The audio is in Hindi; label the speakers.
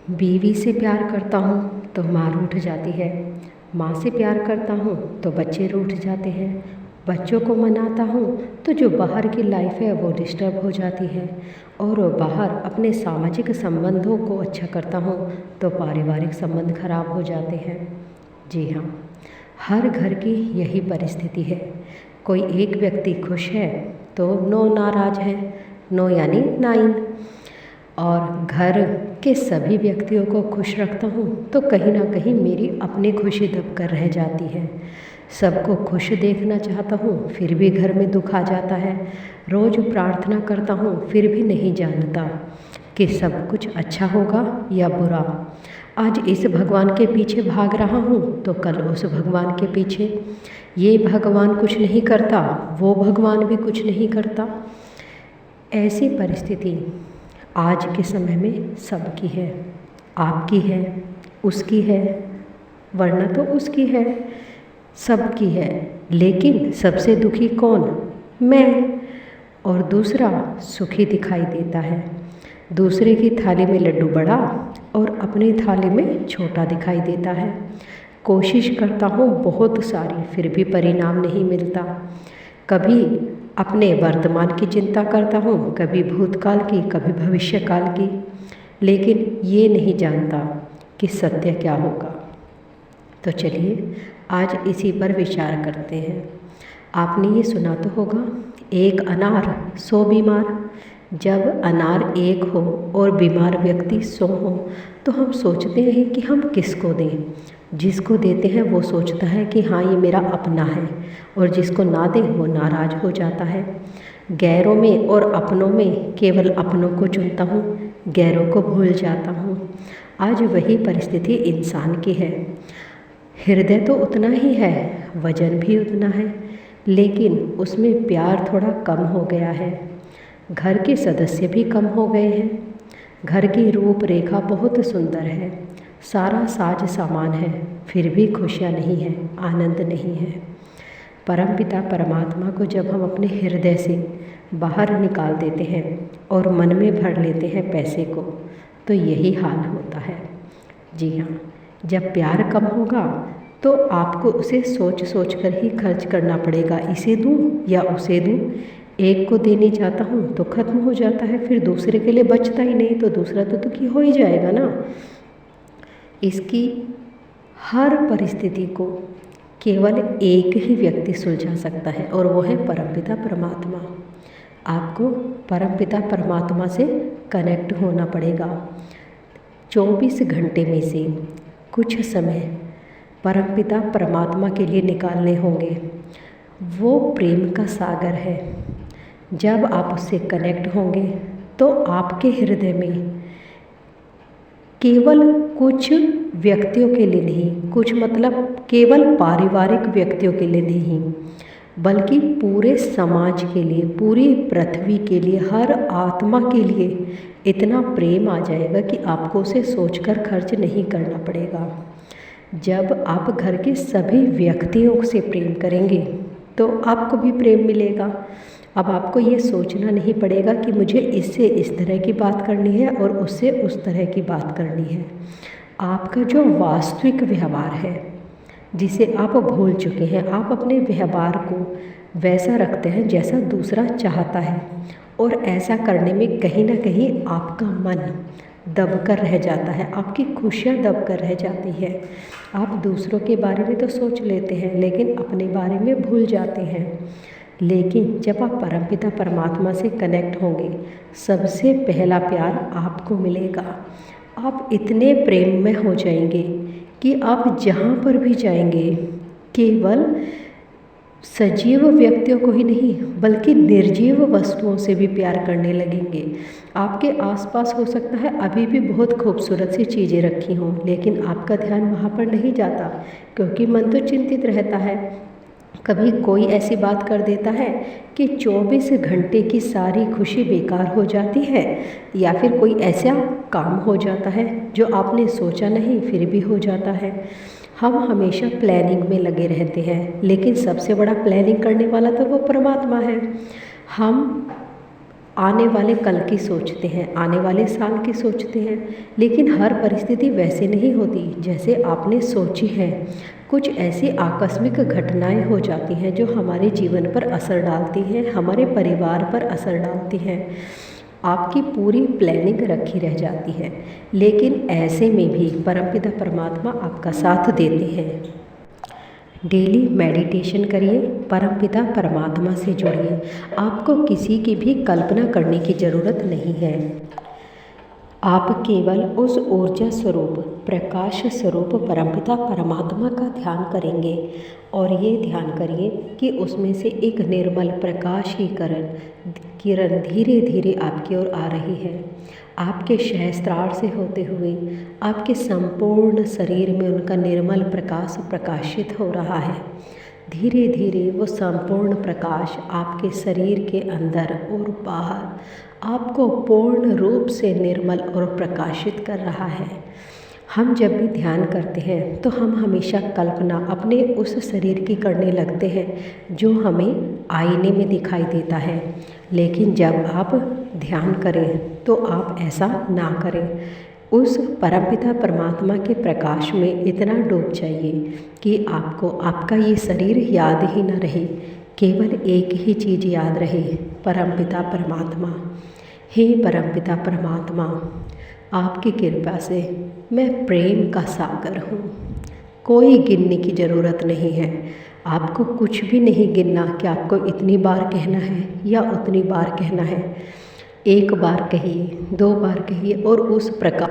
Speaker 1: बीवी से प्यार करता हूँ तो माँ रूठ जाती है। माँ से प्यार करता हूँ तो बच्चे रूठ जाते हैं। बच्चों को मनाता हूँ तो जो बाहर की लाइफ है वो डिस्टर्ब हो जाती है। और बाहर अपने सामाजिक संबंधों को अच्छा करता हूँ तो पारिवारिक संबंध खराब हो जाते हैं। जी हाँ, हर घर की यही परिस्थिति है। कोई एक व्यक्ति खुश है तो 9 नाराज़ हैं। 9 यानी 9। और घर के सभी व्यक्तियों को खुश रखता हूँ तो कहीं ना कहीं मेरी अपनी खुशी दब कर रह जाती है। सबको खुश देखना चाहता हूँ फिर भी घर में दुख आ जाता है। रोज़ प्रार्थना करता हूँ फिर भी नहीं जानता कि सब कुछ अच्छा होगा या बुरा। आज इस भगवान के पीछे भाग रहा हूँ तो कल उस भगवान के पीछे। ये भगवान कुछ नहीं करता, वो भगवान भी कुछ नहीं करता। ऐसी परिस्थिति आज के समय में सबकी है। आपकी है, उसकी है, वरना तो उसकी है, सबकी है। लेकिन सबसे दुखी कौन? मैं। और दूसरा सुखी दिखाई देता है। दूसरे की थाली में लड्डू बड़ा और अपनी थाली में छोटा दिखाई देता है। कोशिश करता हूँ बहुत सारी, फिर भी परिणाम नहीं मिलता। कभी अपने वर्तमान की चिंता करता हूँ, कभी भूतकाल की, कभी भविष्यकाल की, लेकिन ये नहीं जानता कि सत्य क्या होगा। तो चलिए आज इसी पर विचार करते हैं। आपने ये सुना तो होगा, एक अनार 100 बीमार। जब अनार एक हो और बीमार व्यक्ति 100 हो तो हम सोचते हैं कि हम किसको दें। जिसको देते हैं वो सोचता है कि हाँ ये मेरा अपना है, और जिसको ना दें वो नाराज़ हो जाता है। गैरों में और अपनों में केवल अपनों को चुनता हूँ, गैरों को भूल जाता हूँ। आज वही परिस्थिति इंसान की है। हृदय तो उतना ही है, वजन भी उतना है, लेकिन उसमें प्यार थोड़ा कम हो गया है। घर के सदस्य भी कम हो गए हैं। घर की रूपरेखा बहुत सुंदर है, सारा साज सामान है, फिर भी खुशियाँ नहीं हैं, आनंद नहीं है। परमपिता परमात्मा को जब हम अपने हृदय से बाहर निकाल देते हैं और मन में भर लेते हैं पैसे को, तो यही हाल होता है। जी हाँ, जब प्यार कम होगा तो आपको उसे सोच सोच कर ही खर्च करना पड़ेगा। इसे दूँ या उसे दूँ। एक को देने जाता हूँ तो ख़त्म हो जाता है, फिर दूसरे के लिए बचता ही नहीं, तो दूसरा तो दुखी हो ही जाएगा ना। इसकी हर परिस्थिति को केवल एक ही व्यक्ति सुलझा सकता है, और वो है परमपिता परमात्मा। आपको परमपिता परमात्मा से कनेक्ट होना पड़ेगा। 24 घंटे में से कुछ समय परमपिता परमात्मा के लिए निकालने होंगे। वो प्रेम का सागर है। जब आप उससे कनेक्ट होंगे तो आपके हृदय में केवल कुछ व्यक्तियों के लिए नहीं, कुछ मतलब केवल पारिवारिक व्यक्तियों के लिए नहीं, बल्कि पूरे समाज के लिए, पूरी पृथ्वी के लिए, हर आत्मा के लिए इतना प्रेम आ जाएगा कि आपको उसे सोचकर खर्च नहीं करना पड़ेगा। जब आप घर के सभी व्यक्तियों से प्रेम करेंगे तो आपको भी प्रेम मिलेगा। अब आपको ये सोचना नहीं पड़ेगा कि मुझे इससे इस तरह की बात करनी है और उससे उस तरह की बात करनी है। आपका जो वास्तविक व्यवहार है, जिसे आप भूल चुके हैं, आप अपने व्यवहार को वैसा रखते हैं जैसा दूसरा चाहता है, और ऐसा करने में कहीं ना कहीं आपका मन दब कर रह जाता है, आपकी खुशियाँ दब कर रह जाती है। आप दूसरों के बारे में तो सोच लेते हैं लेकिन अपने बारे में भूल जाते हैं। लेकिन जब आप परमपिता परमात्मा से कनेक्ट होंगे, सबसे पहला प्यार आपको मिलेगा। आप इतने प्रेम में हो जाएंगे कि आप जहाँ पर भी जाएंगे केवल सजीव व्यक्तियों को ही नहीं बल्कि निर्जीव वस्तुओं से भी प्यार करने लगेंगे। आपके आसपास हो सकता है अभी भी बहुत खूबसूरत सी चीज़ें रखी हों, लेकिन आपका ध्यान वहाँ पर नहीं जाता, क्योंकि मन तो चिंतित रहता है। कभी कोई ऐसी बात कर देता है कि 24 घंटे की सारी खुशी बेकार हो जाती है, या फिर कोई ऐसा काम हो जाता है जो आपने सोचा नहीं फिर भी हो जाता है। हम हमेशा प्लानिंग में लगे रहते हैं, लेकिन सबसे बड़ा प्लानिंग करने वाला तो वो परमात्मा है। हम आने वाले कल की सोचते हैं, आने वाले साल की सोचते हैं, लेकिन हर परिस्थिति वैसे नहीं होती जैसे आपने सोची है। कुछ ऐसी आकस्मिक घटनाएं हो जाती हैं जो हमारे जीवन पर असर डालती हैं, हमारे परिवार पर असर डालती हैं। आपकी पूरी प्लानिंग रखी रह जाती है, लेकिन ऐसे में भी परमपिता परमात्मा आपका साथ देते हैं। डेली मेडिटेशन करिए, परमपिता परमात्मा से जुड़िए। आपको किसी की भी कल्पना करने की ज़रूरत नहीं है। आप केवल उस ऊर्जा स्वरूप, प्रकाश स्वरूप परमपिता परमात्मा का ध्यान करेंगे और ये ध्यान करिए कि उसमें से एक निर्मल प्रकाश की किरण धीरे धीरे आपकी ओर आ रही है। आपके सहस्त्रार से होते हुए आपके संपूर्ण शरीर में उनका निर्मल प्रकाश प्रकाशित हो रहा है। धीरे धीरे वो संपूर्ण प्रकाश आपके शरीर के अंदर और बाहर आपको पूर्ण रूप से निर्मल और प्रकाशित कर रहा है। हम जब भी ध्यान करते हैं तो हम हमेशा कल्पना अपने उस शरीर की करने लगते हैं जो हमें आईने में दिखाई देता है, लेकिन जब आप ध्यान करें तो आप ऐसा ना करें। उस परमपिता परमात्मा के प्रकाश में इतना डूब जाइए कि आपको आपका ये शरीर याद ही न रहे, केवल एक ही चीज़ याद रहे, परमपिता परमात्मा। हे परमपिता परमात्मा, आपकी कृपा से मैं प्रेम का सागर हूँ। कोई गिनने की ज़रूरत नहीं है। आपको कुछ भी नहीं गिनना कि आपको इतनी बार कहना है या उतनी बार कहना है। एक बार कहिए, 2 बार कहिए और उस प्रकार